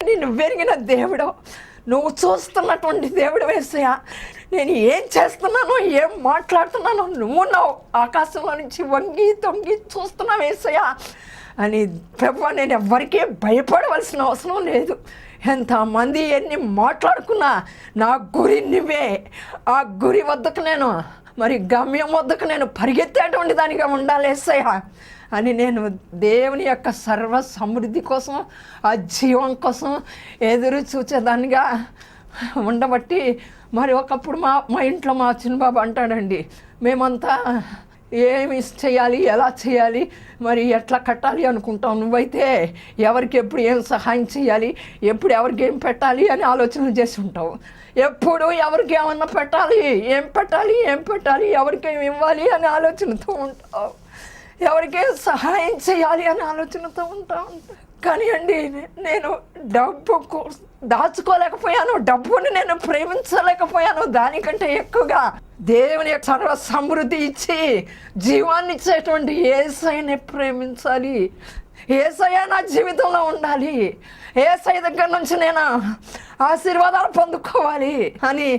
నిన్ను వెరిగిన దేవుడు, నువ్వు చూస్తున్నటువంటి దేవుడు యేసయ్యా. నేను ఏం చేస్తున్నానో, ఏం మాట్లాడుతున్నానో నువ్వు ఆకాశంలో నుంచి వంగి తొంగి చూస్తున్నావు యేసయ్యా అని. ప్రభువా, నేను ఎవ్వరికీ భయపడవలసిన అవసరం లేదు. ఎంతమంది ఎన్ని మాట్లాడుకున్నా నా గురి నువ్వే. ఆ గురి వద్దకు నేను, మరి గమ్యం వద్దకు నేను పరిగెత్తేటువంటి దానిగా ఉండాలి యేసయ్యా అని నేను దేవుని యొక్క సర్వ సమృద్ధి కోసం, ఆ జీవం కోసం ఎదురు చూచేదానిగా ఉండబట్టి, మరి ఒకప్పుడు మా ఇంట్లో మా చిన్నబాబు అంటాడండి, మేమంతా ఏమి చేయాలి, ఎలా చేయాలి, మరి ఎట్లా కట్టాలి అనుకుంటాం, నువ్వైతే ఎవరికి ఎప్పుడు ఏం సహాయం చేయాలి, ఎప్పుడు ఎవరికి ఏం పెట్టాలి అని ఆలోచన చేసి ఉంటావు. ఎప్పుడు ఎవరికి ఏమన్నా పెట్టాలి, ఏం పెట్టాలి, ఎవరికి ఏమి ఇవ్వాలి అని ఆలోచనతో ఉంటావు, ఎవరికేం సహాయం చేయాలి అని ఆలోచనతో ఉంటాను. కానీ అండి, నేను డబ్బు దాచుకోలేకపోయాను, డబ్బుని నేను ప్రేమించలేకపోయాను. దానికంటే ఎక్కువగా దేవుని యొక్క సర్వ సమృద్ధి ఇచ్చి జీవాన్ని ఇచ్చేటువంటి యేసయ్యని ప్రేమించాలి. యేసయ్య నా జీవితంలో ఉండాలి. యేసయ్య దగ్గర నుంచి నేను ఆశీర్వాదాలు పొందుకోవాలి అని,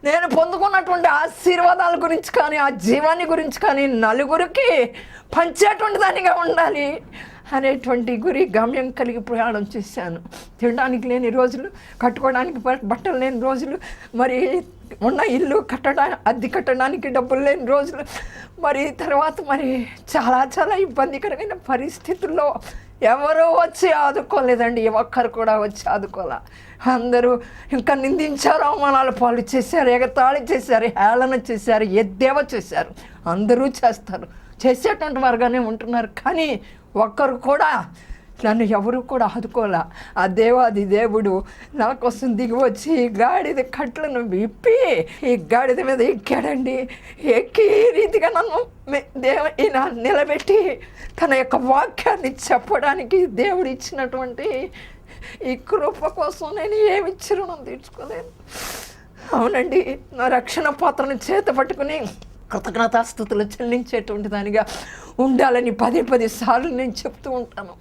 నేను పొందుకున్నటువంటి ఆశీర్వాదాల గురించి కానీ, ఆ జీవాన్ని గురించి కానీ నలుగురికి పంచేటువంటి దానిగా ఉండాలి అనేటువంటి గురి గమ్యం కలిగి ప్రయాణం చేశాను. తినడానికి లేని రోజులు, కట్టుకోవడానికి బట్టలు లేని రోజులు, మరి ఉన్న ఇల్లు అద్దె కట్టడానికి డబ్బులు లేని రోజులు, మరి తర్వాత మరి చాలా చాలా ఇబ్బందికరమైన పరిస్థితుల్లో ఎవరో వచ్చి ఆదుకోలేదండి. ఒక్కరు కూడా వచ్చి ఆదుకోలే. అందరూ ఇంకా నిందించారు, అవమానాలు పాలు చేశారు, ఎగతాళి చేశారు, హేళన చేశారు, ఎద్దేవా చేశారు. అందరూ చేస్తారు, చేసేటువంటి వారుగానే ఉంటున్నారు. కానీ ఒక్కరు కూడా నన్ను ఎవరు కూడా ఆదుకోలే. ఆ దేవాది దేవుడు నా కోసం దిగి వచ్చి గాడిద కట్లను విప్పి ఈ గాడిద మీద ఎక్కాడండి. ఎక్కి ఈ రీతిగా నన్ను ఈయన నిలబెట్టి తన యొక్క వాక్యాన్ని చెప్పడానికి దేవుడు ఇచ్చినటువంటి ఈ కృప కోసం నేను ఏమి రుణం తీర్చుకోలేను. అవునండి, నా రక్షణ పాత్రను చేత పట్టుకుని కృతజ్ఞతాస్తుతులు చెల్లించేటువంటి దానిగా ఉండాలని 10 సార్లు నేను చెప్తూ ఉంటాను.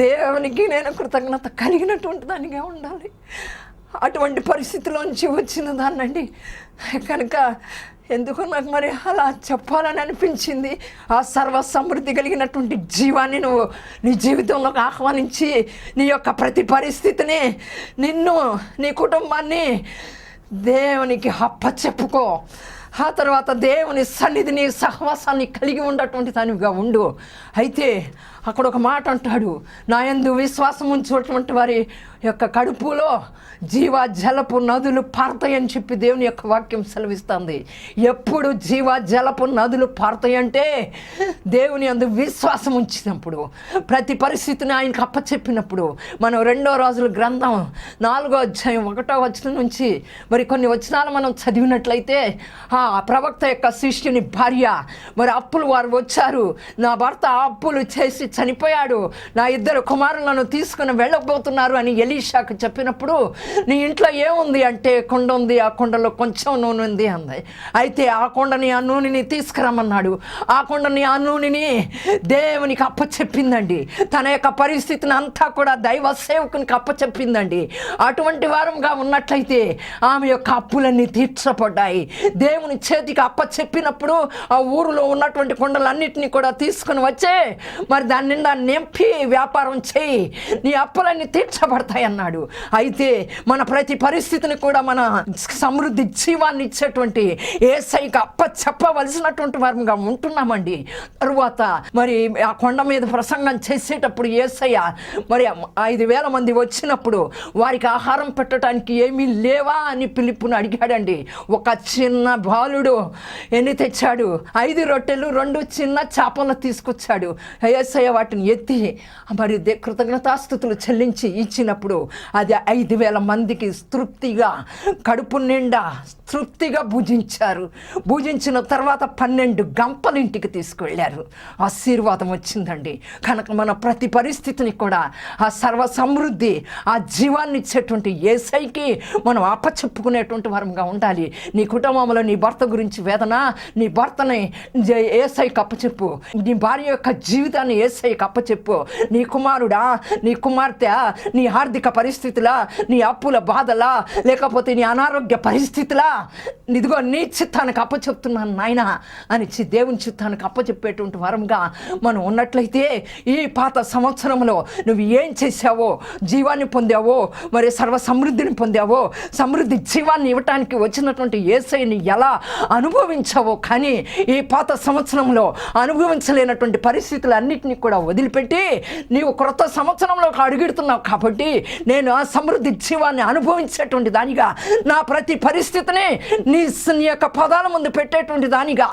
దేవునికి నేను కృతజ్ఞత కలిగినటువంటి దానిగా ఉండాలి. అటువంటి పరిస్థితిలోంచి వచ్చిన దాన్నండి. కనుక ఎందుకు నాకు మరి అలా చెప్పాలని అనిపించింది. ఆ సర్వ సమృద్ధి కలిగినటువంటి జీవాన్ని నువ్వు నీ జీవితంలోకి ఆహ్వానించి, నీ యొక్క ప్రతి పరిస్థితిని, నిన్ను, నీ కుటుంబాన్ని దేవునికి అప్పచెప్పుకో. ఆ తర్వాత దేవుని సన్నిధిని, సహవాసాన్ని కలిగి ఉండటువంటి దానిగా ఉండు. అయితే అక్కడ ఒక మాట అంటాడు, నా యందు విశ్వాసం ఉంచేటువంటి వారి యొక్క కడుపులో జీవజలపు నదులు పారుతాయని చెప్పి దేవుని యొక్క వాక్యం సెలవిస్తుంది. ఎప్పుడు జీవజలపు నదులు పారుతాయంటే దేవుని యందు విశ్వాసం ఉంచినప్పుడు, ప్రతి పరిస్థితిని ఆయనకు అప్పచెప్పినప్పుడు. మనం 2వ రాజుల గ్రంథం 4వ అధ్యాయం 1వ వచనం నుంచి మరి కొన్ని వచనాలు మనం చదివినట్లయితే, ఆ ప్రవక్త యొక్క శిష్యుని భార్య మరి అప్పులు వారు వచ్చారు, నా భర్త అప్పులు చేసి చనిపోయాడు, నా 2 కుమారులను తీసుకుని వెళ్ళబోతున్నారు అని ఎలీషాకు చెప్పినప్పుడు, నీ ఇంట్లో ఏముంది అంటే కుండ ఉంది, ఆ కుండలో కొంచెం నూనె ఉంది అంది. అయితే ఆ కుండని, ఆ నూనెని తీసుకురమ్మన్నాడు. ఆ కుండని, ఆ నూనెని దేవునికి అప్పచెప్పిందండి. తన యొక్క పరిస్థితిని అంతా కూడా దైవ సేవకునికి అప్పచెప్పిందండి. అటువంటి వారంగా ఉన్నట్లయితే ఆమె యొక్క అప్పులన్నీ తీర్చబడ్డాయి. దేవుని చేతికి అప్పచెప్పినప్పుడు ఆ ఊరిలో ఉన్నటువంటి కుండలన్నింటినీ కూడా తీసుకుని వచ్చే మరి దాని నిండా నింపి వ్యాపారం చేయి, నీ అప్పులన్నీ తీర్చబడతాయి అన్నాడు. అయితే మన ప్రతి పరిస్థితిని కూడా మన సమృద్ధి జీవాన్ని ఇచ్చేటువంటి యేసయ్యకి చెప్పవలసినటువంటి వారంగా ఉంటున్నామండి. తరువాత మరి ఆ కొండ మీద ప్రసంగం చేసేటప్పుడు యేసయ్య మరి 5,000 మంది వచ్చినప్పుడు వారికి ఆహారం పెట్టడానికి ఏమీ లేవా అని ఫిలిప్పును అడిగాడండి. ఒక చిన్న బాలుడు ఎన్ని తెచ్చాడు? 5 రొట్టెలు 2 చిన్న చేపలు తీసుకొచ్చాడు. యేసయ్య వాటిని ఎత్తి మరి కృతజ్ఞతాస్తుతులు చెల్లించి ఇచ్చినప్పుడు అది 5,000 మందికి తృప్తిగా, కడుపు నిండా తృప్తిగా భుజించారు. భుజించిన తర్వాత 12 గంపలు ఇంటికి తీసుకువెళ్ళారు. ఆశీర్వాదం వచ్చిందండి. కనుక మన ప్రతి పరిస్థితిని కూడా ఆ సర్వ సమృద్ధి, ఆ జీవాన్ని ఇచ్చేటువంటి యేసయ్యకి మనం అప్పచెప్పుకునేటువంటి వరంగా ఉండాలి. నీ కుటుంబంలో నీ భర్త గురించి వేదన, నీ భర్తని యేసయ్యకి అప్పచెప్పు. నీ భార్య యొక్క జీవితాన్ని యేసయ్యకి యేసయ్యకి అప్పచెప్పు. నీ కుమారుడా, నీ కుమార్తె, నీ ఆర్థిక పరిస్థితులా, నీ అప్పుల బాధలా, లేకపోతే నీ అనారోగ్య పరిస్థితులా, ఇదిగో నీ చిత్తానికి అప్పచెప్తున్నాను నాయన అని దేవుని చిత్తానికి అప్పచెప్పేటువంటి వరంగా మనం ఉన్నట్లయితే ఈ పాత సంవత్సరంలో నువ్వు ఏం చేశావో, జీవాన్ని పొందావో, మరి సర్వ సమృద్ధిని పొందావో, సమృద్ధి జీవాన్ని ఇవ్వటానికి వచ్చినటువంటి యేసయ్యని ఎలా అనుభవించావో, కానీ ఈ పాత సంవత్సరంలో అనుభవించలేనటువంటి పరిస్థితులన్నింటినీ కూడా వదిలిపెట్టి నీవు క్రొత్త సంవత్సరంలోకి అడుగుతున్నావు. కాబట్టి నేను ఆ సమృద్ధి జీవాన్ని అనుభవించేటువంటి దానిగా, నా ప్రతి పరిస్థితిని నీ యొక్క పదాల ముందు పెట్టేటువంటి దానిగా,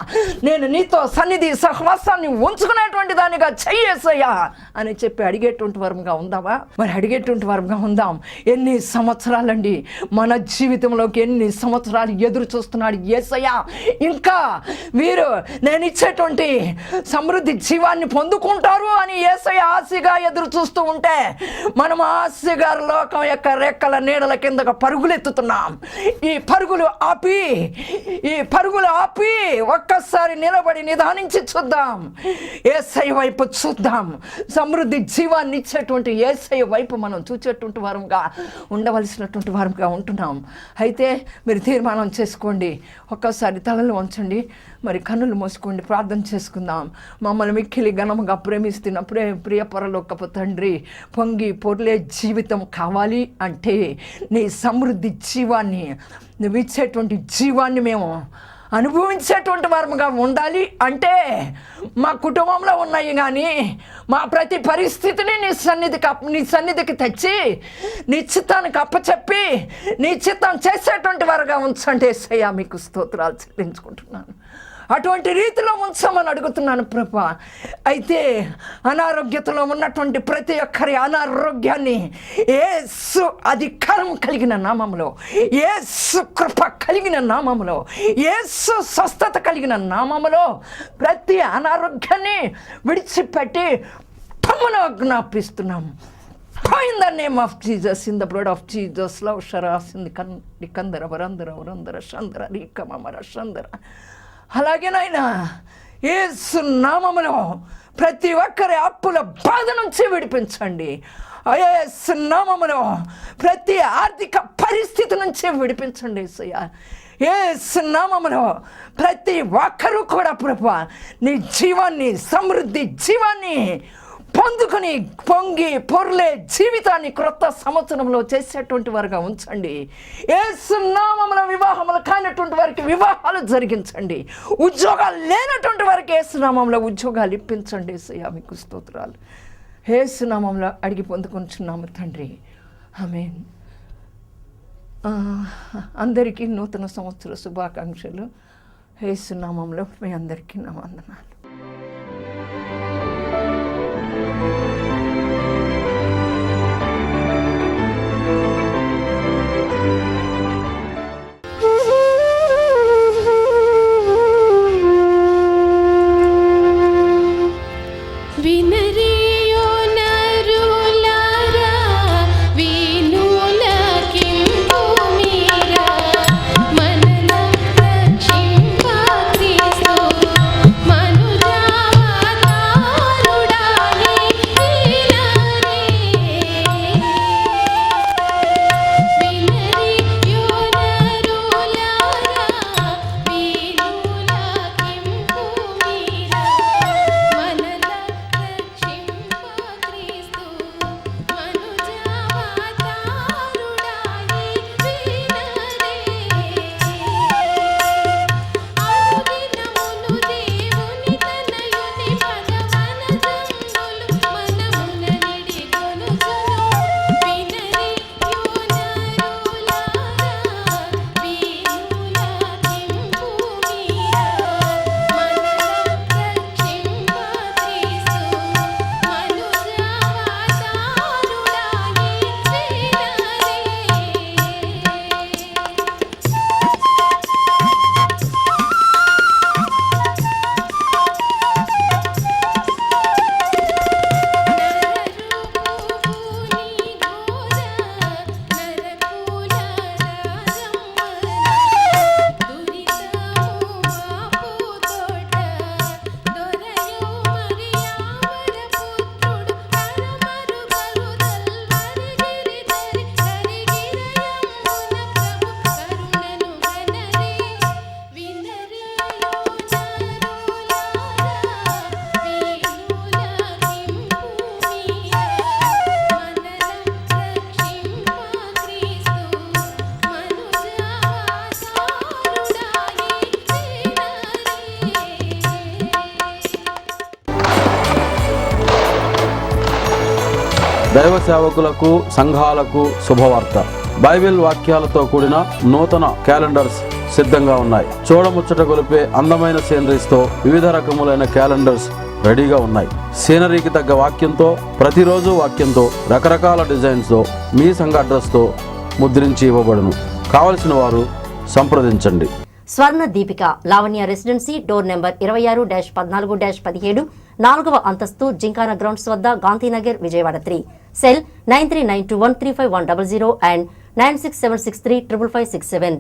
నేను నీతో సన్నిధి సహవాసాన్ని ఉంచుకునేటువంటి దానిగా చెయ్యేసయ్యా అని చెప్పి అడిగేటువంటి వరంగా ఉందామా? మరి అడిగేటువంటి వరంగా ఉందాం. ఎన్ని సంవత్సరాలండి మన జీవితంలోకి, ఎన్ని సంవత్సరాలు ఎదురు చూస్తున్నాడు యేసయ్య. ఇంకా వీరు నేను ఇచ్చేటువంటి సమృద్ధి జీవాన్ని పొందుకుంటారు అని యేసయ్య ఆశగా ఎదురు చూస్తూ ఉంటే, మనం ఆశగా లోకం యొక్క రెక్కల నీడల కిందకు పరుగులెత్తుతున్నాం. ఈ పరుగులు ఆపి ఒక్కసారి నిలబడి నిదానించి చూద్దాం. యేసయ్య వైపు చూద్దాం. సమృద్ధి జీవాన్ని ఇచ్చేటువంటి యేసయ్య వైపు మనం చూచేటువంటి వారంగా ఉండవలసినటువంటి వారంగా ఉంటున్నాం. అయితే మీరు తీర్మానం చేసుకోండి. ఒక్కసారి తలలు వంచండి, మరి కన్నులు మూసుకోండి, ప్రార్థన చేసుకుందాం. మమ్మల్ని మిక్కిలి ఘనముగా ప్రేమిస్తున్నప్పుడే ప్రియ పరలోకపు తండ్రి, పొంగి పొర్లే జీవితం కావాలి అంటే నీ సమృద్ధి జీవాన్ని, నువ్వు ఇచ్చేటువంటి జీవాన్ని మేము అనుభవించేటువంటి వారముగా ఉండాలి అంటే మా కుటుంబంలో ఉన్నాయి కానీ మా ప్రతి పరిస్థితిని నీ సన్నిధికి తెచ్చి నీ చిత్తానికి అప్పచెప్పి నీ చిత్తం చేసేటువంటి వారుగా ఉంచండి యేసయ్యా. మీకు స్తోత్రాలు చెల్లించుకుంటున్నాను. అటువంటి రీతిలో ఉంచమని అడుగుతున్నాను ప్రభా. అయితే అనారోగ్యతలో ఉన్నటువంటి ప్రతి ఒక్కరి అనారోగ్యాన్ని యేసు అధికారం కలిగిన నామములో, యేసు కృప కలిగిన నామములో, యేసు స్వస్థత కలిగిన నామములో ప్రతి అనారోగ్యాన్ని విడిచిపెట్టి తమను ఆజ్ఞాపిస్తున్నాం. In the name of Jesus, in the blood of Jesus, love sharas in the kandara varandara shandara rikamamara shandara. అలాగేనైనా యేసు నామములో ప్రతి ఒక్కరి అప్పుల బాధ నుంచి విడిపించండి. యేసు నామములో ప్రతి ఆర్థిక పరిస్థితి నుంచి విడిపించండి యేసయ్యా. యేసు నామములో ప్రతి ఒక్కరూ కూడా ప్రభువా నీ జీవాన్ని, సమృద్ధి జీవాన్ని పొందుకొని పొంగి పొర్లే జీవితాన్ని క్రొత్త సంవత్సరంలో చేసేటువంటి వారుగా ఉంచండి. యేసు నామములో వివాహములు కానటువంటి వారికి వివాహాలు జరిగించండి. ఉద్యోగాలు లేనటువంటి వారికి యేసు నామములో ఉద్యోగాలు ఇప్పించండి యేసయ్యా. మీకు స్తోత్రాలు. యేసు నామములో అడిగి పొందుకుంటున్నాము తండ్రి, ఆమేన్. అందరికీ నూతన సంవత్సర శుభాకాంక్షలు. యేసు నామములో మీ అందరికీ నా వందనాలు. మనుజ దైవ సేవకులకు, సంఘాలకు శుభవార్త. బైబిల్ వాక్యాలతో కూడిన నూతన క్యాలెండర్స్ సిద్ధంగా ఉన్నాయి. చూడముచ్చట గొలిపే అందమైన సీనరీస్తో వివిధ రకములైన క్యాలెండర్స్ రెడీగా ఉన్నాయి. సీనరీకి తగ్గ వాక్యంతో, ప్రతిరోజు వాక్యంతో, రకరకాల డిజైన్స్తో మీ సంఘ అడ్రస్తో ముద్రించి ఇవ్వబడును. కావలసిన వారు సంప్రదించండి. స్వర్ణ Deepika Lavanya residency, door number 26-14-17, 4వ అంతస్తు, జింకానా గ్రౌండ్స్ వద్ద, గాంధీనగర్, విజయవాడ 3. Cell 9392135100 and 9676355567.